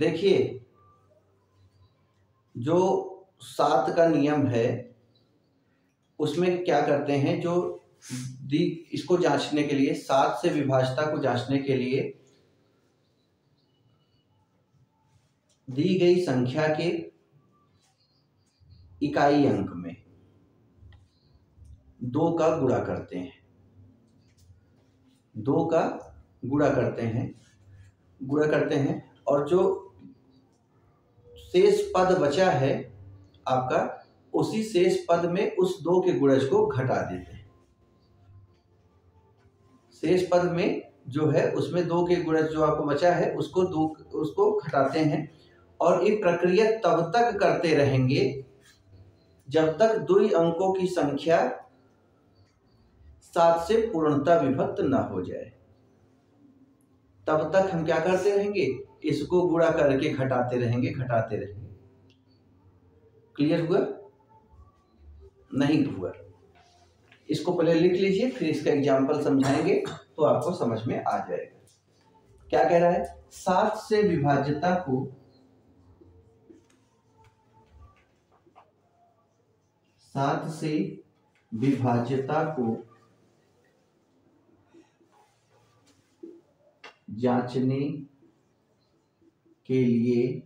देखिए, जो 7 का नियम है उसमें क्या करते हैं, जो इसको जांचने के लिए 7 से विभाज्यता को जांचने के लिए दी गई संख्या के इकाई अंक में 2 का गुणा करते हैं। 2 का गुणा करते हैं और जो शेष पद बचा है आपका, उसी शेष पद में उस 2 के गुणज को घटा देते हैं। शेष पद में जो है उसमें 2 के गुणज जो आपको बचा है उसको घटाते हैं, और ये प्रक्रिया तब तक करते रहेंगे जब तक द्वि अंकों की संख्या 7 से पूर्णतः विभक्त न हो जाए। तब तक हम क्या करते रहेंगे, इसको गुणा करके घटाते रहेंगे। क्लियर हुआ? नहीं हुआ? इसको पहले लिख लीजिए, फिर इसका एग्जाम्पल समझाएंगे तो आपको समझ में आ जाएगा। क्या कह रहा है? 7 से विभाज्यता को जांचने के लिए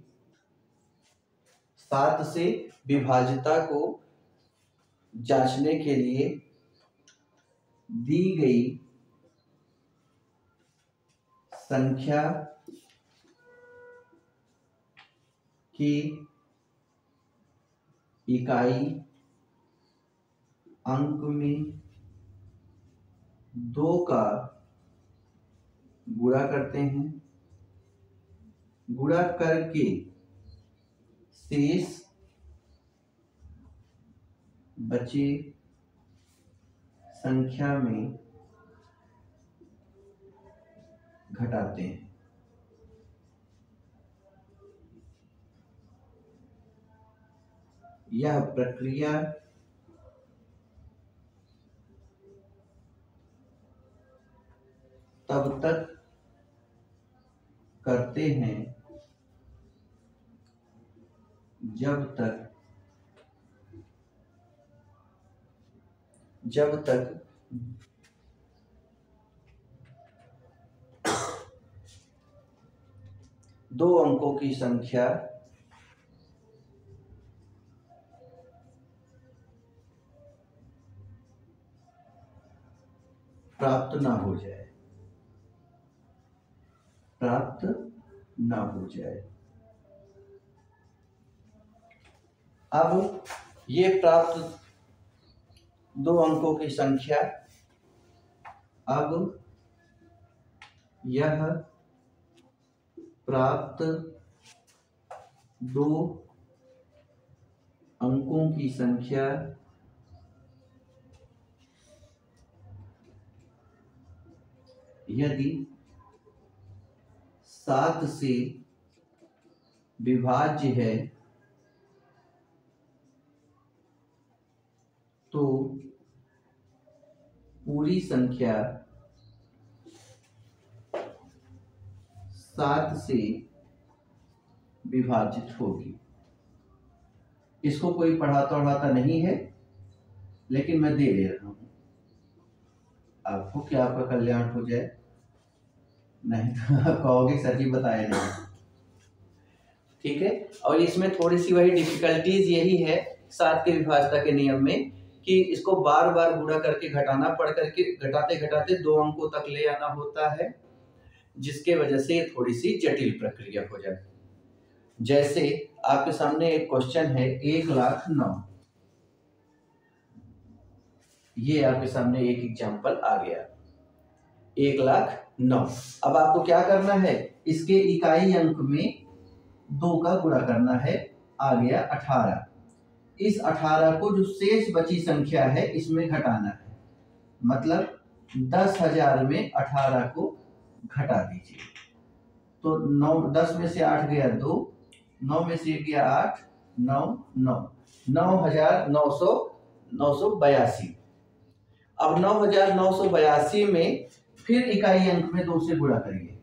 7 से विभाज्यता को जांचने के लिए दी गई संख्या की इकाई अंक में 2 का गुणा करते हैं। गुणा करके शेष बचे संख्या में घटाते हैं। यह प्रक्रिया तब तक करते हैं जब तक दो अंकों की संख्या प्राप्त ना हो जाए। अब ये प्राप्त 2 अंकों की संख्या, अब यह प्राप्त 2 अंकों की संख्या यदि 7 से विभाज्य है तो पूरी संख्या 7 से विभाजित होगी। इसको कोई पढ़ाता नहीं है, लेकिन मैं दे रहा हूं आपको, क्या आपका कल्याण हो जाए। नहीं आप कहोगे सर जी बताया नहीं, ठीक है। और इसमें थोड़ी सी वही डिफिकल्टीज यही है 7 के विभाज्यता के नियम में कि इसको बार बार गुणा करके घटाना पड़ करके घटाते 2 अंकों तक ले आना होता है, जिसके वजह से थोड़ी सी जटिल प्रक्रिया हो जाती है। जैसे आपके सामने एक क्वेश्चन है 1,09,000, ये आपके सामने एक एग्जांपल आ गया 1,09,000। अब आपको क्या करना है, इसके इकाई अंक में 2 का गुणा करना है, आ गया 18। इस 18 को जो शेष बची संख्या है इसमें घटाना है, मतलब 10,000 में 18 को घटा दीजिए। तो 10 में से 8 गया 2, 9 में से गया 8, 9,982। अब 9,982 में फिर इकाई अंक में 2 से गुणा करिए,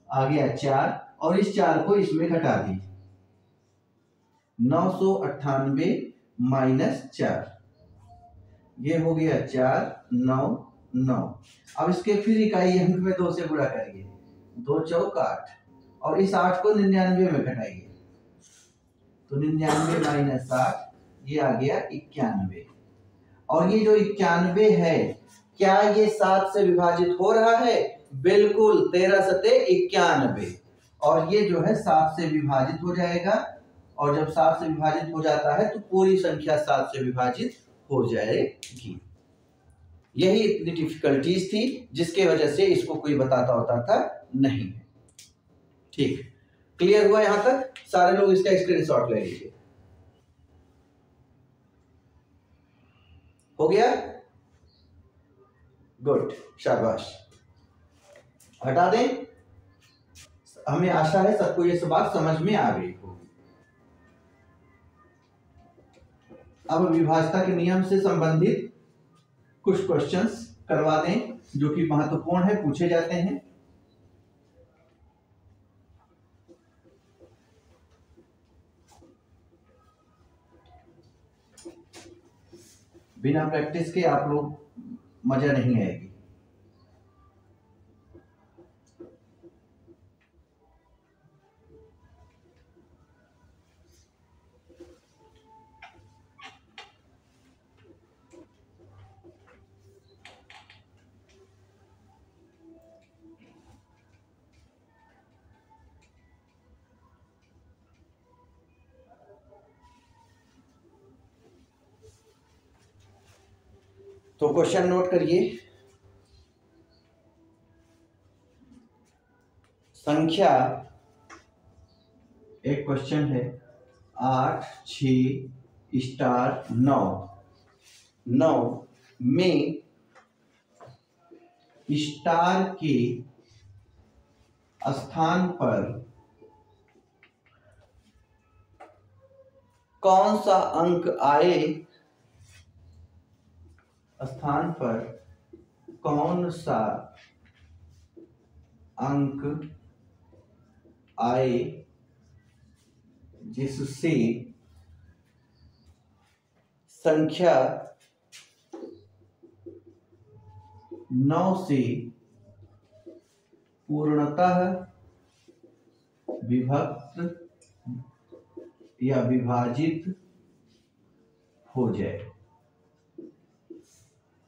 आ गया 4, और इस 4 को इसमें घटा दीजिए। 998 माइनस 4, ये हो गया 499। अब इसके फिर इकाई अंक में 2 से गुणा करिए, 2 चौक 8, और इस 8 को 99 में घटाइए, तो 99 माइनस 8, ये आ गया 91। और ये जो 91 है, क्या ये 7 से विभाजित हो रहा है? बिल्कुल, 13 सते 91, और ये जो है 7 से विभाजित हो जाएगा। और जब 7 से विभाजित हो जाता है तो पूरी संख्या 7 से विभाजित हो जाएगी। यही इतनी डिफिकल्टीज थी जिसके वजह से इसको कोई बताता होता था नहीं। ठीक, क्लियर हुआ यहां तक? सारे लोग इसका स्क्रीनशॉट ले लीजिए। हो गया? गुड, शाबाश। हटा दें। हमें आशा है सबको ये सब बात समझ में आ गई होगी। अब विभाज्यता के नियम से संबंधित कुछ क्वेश्चंस करवा दें जो कि महत्वपूर्ण है, पूछे जाते हैं। बिना प्रैक्टिस के आप लोग मजा नहीं आएगी। तो क्वेश्चन नोट करिए। संख्या, एक क्वेश्चन है 8 6 स्टार 9 में स्टार के स्थान पर कौन सा अंक आए, स्थान पर कौन सा अंक आए जिससे संख्या 9 से पूर्णतः विभक्त या विभाजित हो जाए।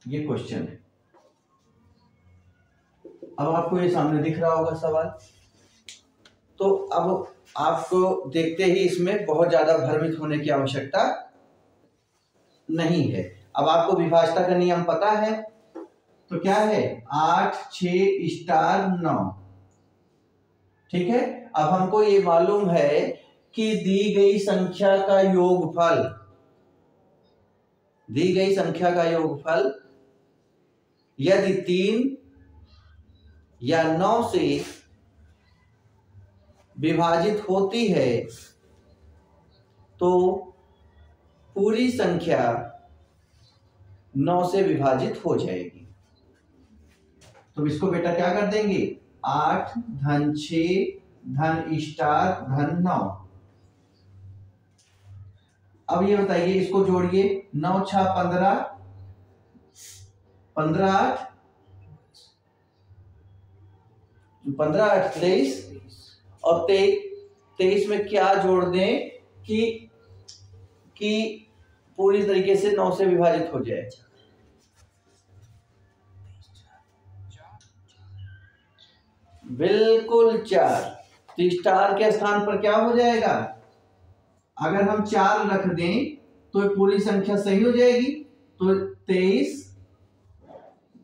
ये क्वेश्चन है। अब आपको ये सामने दिख रहा होगा सवाल। तो अब आपको देखते ही इसमें बहुत ज्यादा भ्रमित होने की आवश्यकता नहीं है। अब आपको विभाज्यता का नियम पता है, तो क्या है? 8 6 स्टार 9। ठीक है। अब हमको ये मालूम है कि दी गई संख्या का योगफल, दी गई संख्या का योगफल यदि 3 या 9 से विभाजित होती है तो पूरी संख्या 9 से विभाजित हो जाएगी। तो इसको बेटा क्या कर देंगे? 8 धन 6 धन स्टार धन 9। अब ये बताइए, इसको जोड़िए। 9 6 15, 15 8 15 8 23, और 23 में क्या जोड़ दें कि पूरी तरीके से 9 से विभाजित हो जाए। बिल्कुल 4। तो स्टार के स्थान पर क्या हो जाएगा? अगर हम 4 रख दें तो पूरी संख्या सही हो जाएगी। तो 23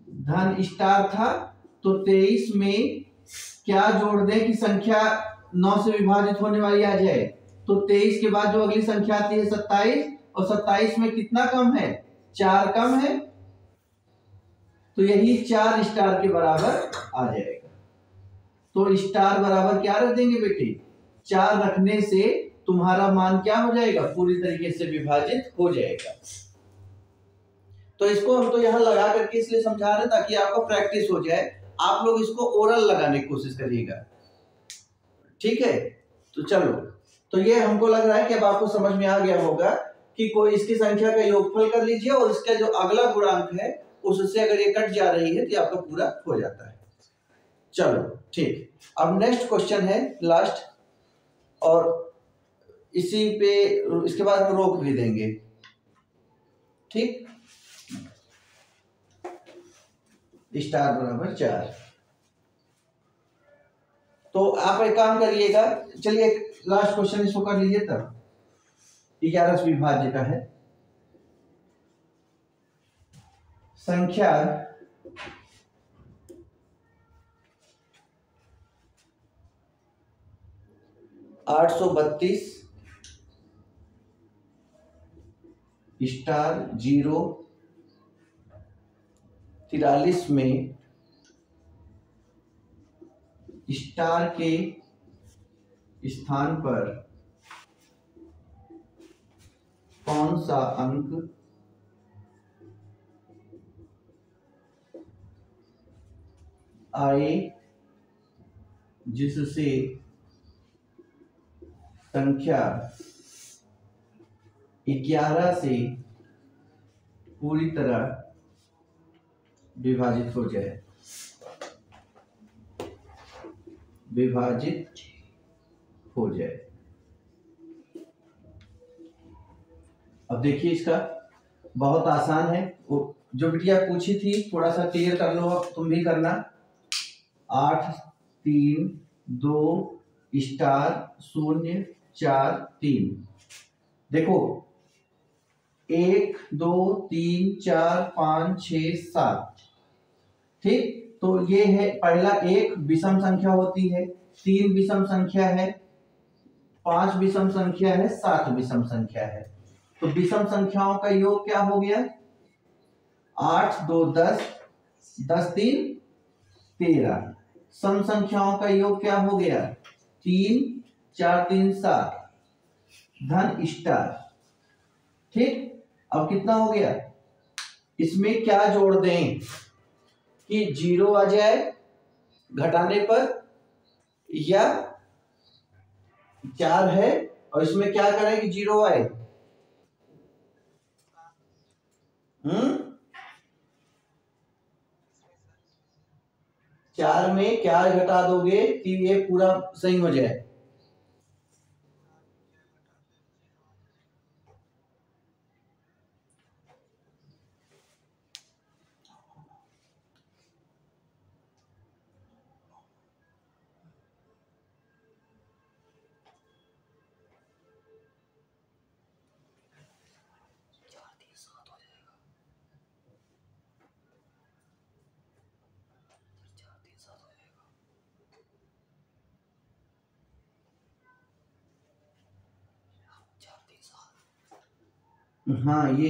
धन स्टार था, तो 23 में क्या जोड़ दें कि संख्या 9 से विभाजित होने वाली आ जाए। तो 23 के बाद जो अगली संख्या आती है 27, और 27 में कितना कम है? 4 कम है, तो यही 4 स्टार के बराबर आ जाएगा। तो स्टार बराबर क्या रख देंगे बेटे? 4 रखने से तुम्हारा मान क्या हो जाएगा? पूरी तरीके से विभाजित हो जाएगा। तो इसको हम तो यहां लगा करके इसलिए समझा रहे हैं ताकि आपको प्रैक्टिस हो जाए। आप लोग इसको ओरल लगाने की कोशिश करिएगा, ठीक है, तो चलो, तो ये हमको लग रहा है कि अब आपको समझ में आ गया होगा कि कोई इसकी संख्या का योगफल कर लीजिए और इसका जो अगला गुणांक है उससे अगर ये कट जा रही है तो आपका पूरा हो जाता है। चलो ठीक, अब नेक्स्ट क्वेश्चन है लास्ट, और इसी पे इसके बाद हम रोक भी देंगे। ठीक, स्टार बराबर 4। तो आप एक काम करिएगा, चलिए लास्ट क्वेश्चन इसको कर लीजिए, तब 11 विभाज्य का है। संख्या 832 स्टार 0 43 में स्टार के स्थान पर कौन सा अंक आए जिससे संख्या 11 से पूरी तरह विभाजित हो जाए, विभाजित हो जाए। अब देखिए इसका बहुत आसान है, वो जो बिटिया पूछी थी थोड़ा सा क्लियर कर लो, तुम भी करना। 8 3 2 स्टार 0 4 3। देखो 1 2 3 4 5 6 7। ठीक, तो ये है पहला, 1 विषम संख्या होती है, 3 विषम संख्या है, 5 विषम संख्या है, 7 विषम संख्या है। तो विषम संख्याओं का योग क्या हो गया? 8 2 10 10 3 13। सम संख्याओं का योग क्या हो गया? 3 4 3 7 धन स्टार। ठीक, अब कितना हो गया? इसमें क्या जोड़ दें कि 0 आ जाए घटाने पर, या 4 है और इसमें क्या करें कि 0 आए? 4 में क्या घटा दोगे कि ये पूरा सही हो जाए? हाँ, ये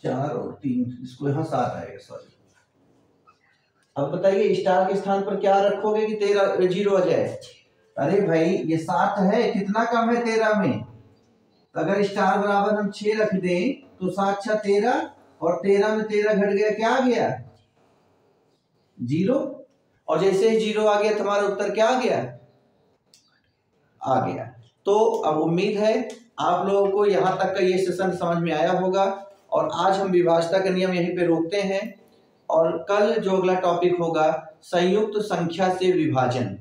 4 और 3, इसको यहाँ 7 आएगा, सॉरी। अब बताइए स्टार के स्थान पर क्या रखोगे कि 13 0 आ जाए? अरे भाई ये 7 है, कितना कम है 13 में? अगर स्टार बराबर हम 6 रख दें तो 7 6 13, और 13 में 13 घट गया, क्या आ गया? 0। और जैसे ही 0 आ गया तुम्हारा उत्तर क्या आ गया? आ गया। तो अब उम्मीद है आप लोगों को यहाँ तक का ये सेशन समझ में आया होगा, और आज हम विभाज्यता का नियम यहीं पे रोकते हैं, और कल जो अगला टॉपिक होगा संयुक्त संख्या से विभाजन,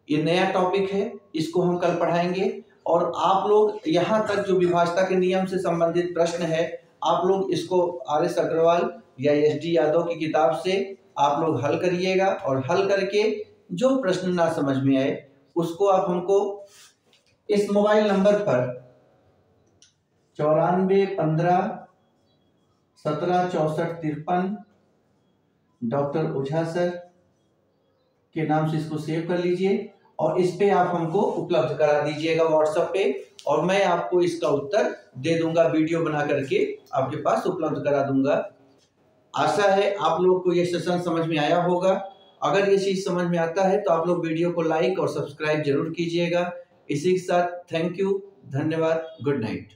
ये नया टॉपिक है, इसको हम कल पढ़ाएंगे। और आप लोग यहाँ तक जो विभाज्यता के नियम से संबंधित प्रश्न है, आप लोग इसको RS अग्रवाल या SD यादव की किताब से आप लोग हल करिएगा, और हल करके जो प्रश्न ना समझ में आए उसको आप हमको इस मोबाइल नंबर पर 94 15 17 64 53 डॉक्टर ओझा सर के नाम से इसको सेव कर लीजिए, और इस पे आप हमको उपलब्ध करा दीजिएगा व्हाट्सएप पे, और मैं आपको इसका उत्तर दे दूंगा, वीडियो बना करके आपके पास उपलब्ध करा दूंगा। आशा है आप लोग को ये सेशन समझ में आया होगा। अगर ये चीज समझ में आता है तो आप लोग वीडियो को लाइक और सब्सक्राइब जरूर कीजिएगा। इसी के साथ थैंक यू, धन्यवाद, गुड नाइट।